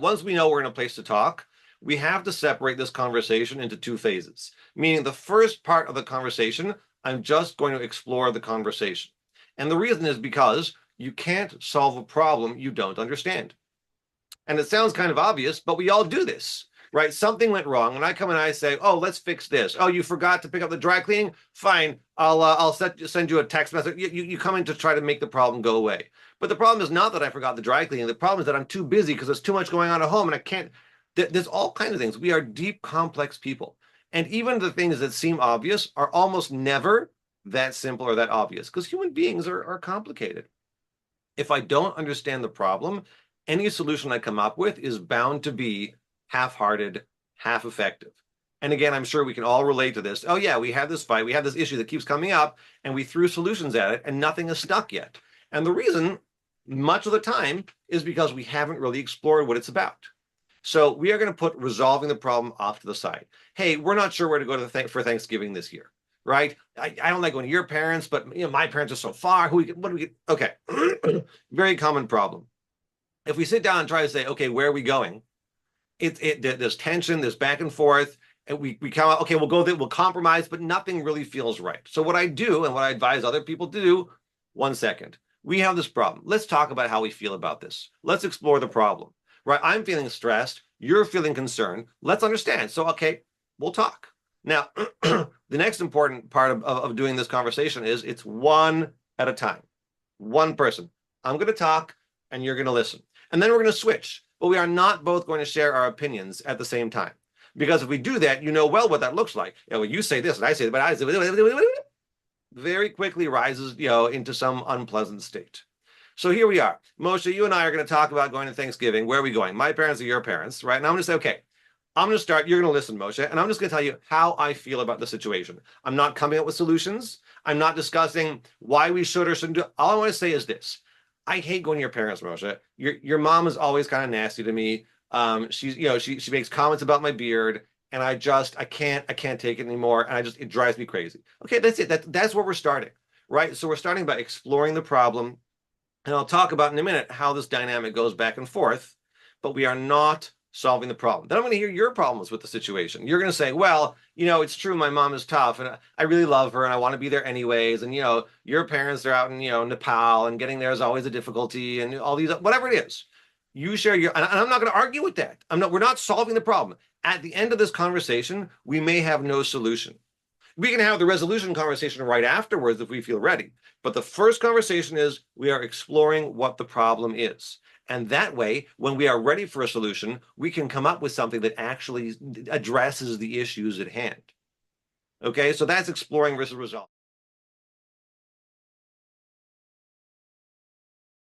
Once we know we're in a place to talk, we have to separate this conversation into two phases, meaning the first part of the conversation, I'm just going to explore the conversation. And the reason is because you can't solve a problem you don't understand. And it sounds kind of obvious, but we all do this, right? Something went wrong, and I come and I say, "Oh, let's fix this." Oh, you forgot to pick up the dry cleaning? Fine, I'll send you a text message. You come in to try to make the problem go away. But the problem is not that I forgot the dry cleaning. The problem is that I'm too busy because there's too much going on at home, and I can't. There's all kinds of things. We are deep, complex people, and even the things that seem obvious are almost never that simple or that obvious because human beings are complicated. If I don't understand the problem, any solution I come up with is bound to be half-hearted, half effective. And again, I'm sure we can all relate to this. Oh yeah, we have this fight, we have this issue that keeps coming up, and we threw solutions at it, and nothing is stuck yet. And the reason, much of the time, is because we haven't really explored what it's about. So we are going to put resolving the problem off to the side. Hey, we're not sure where to go for Thanksgiving this year, right? I don't like going to your parents, but my parents are so far. What do we get? Okay, very common problem. If we sit down and try to say, okay, where are we going? There's tension, there's back and forth, and we come out, okay, we'll go there, we'll compromise, but nothing really feels right. So what I do and what I advise other people to do, 1 second, we have this problem. Let's talk about how we feel about this. Let's explore the problem, right? I'm feeling stressed. You're feeling concerned. Let's understand. So, okay, we'll talk. Now, the next important part of doing this conversation is it's one at a time, one person. I'm going to talk and you're going to listen. And then we're going to switch. But we are not both going to share our opinions at the same time. Because if we do that, you know well what that looks like. You say this and I say that, but I say very quickly rises, into some unpleasant state. So here we are. Moshe, you and I are going to talk about going to Thanksgiving. Where are we going? My parents are your parents, right? And I'm going to say, okay, I'm going to start. You're going to listen, Moshe, and I'm just going to tell you how I feel about the situation. I'm not coming up with solutions. I'm not discussing why we should or shouldn't do it. All I want to say is this. I hate going to your parents, Moshe. Your mom is always kind of nasty to me. She's, she makes comments about my beard, and I can't take it anymore. And it drives me crazy. Okay, that's it. That's where we're starting, right? So we're starting by exploring the problem, and I'll talk about in a minute how this dynamic goes back and forth, but we are not solving the problem. Then I'm going to hear your problems with the situation. You're going to say, well, it's true, my mom is tough and I really love her and I want to be there anyways. And, your parents are out in, Nepal and getting there is always a difficulty and all these, whatever it is. You share and I'm not going to argue with that. We're not solving the problem. At the end of this conversation, we may have no solution. We can have the resolution conversation right afterwards if we feel ready. But the first conversation is we are exploring what the problem is. And that way, when we are ready for a solution, we can come up with something that actually addresses the issues at hand. Okay, so that's exploring versus resolving.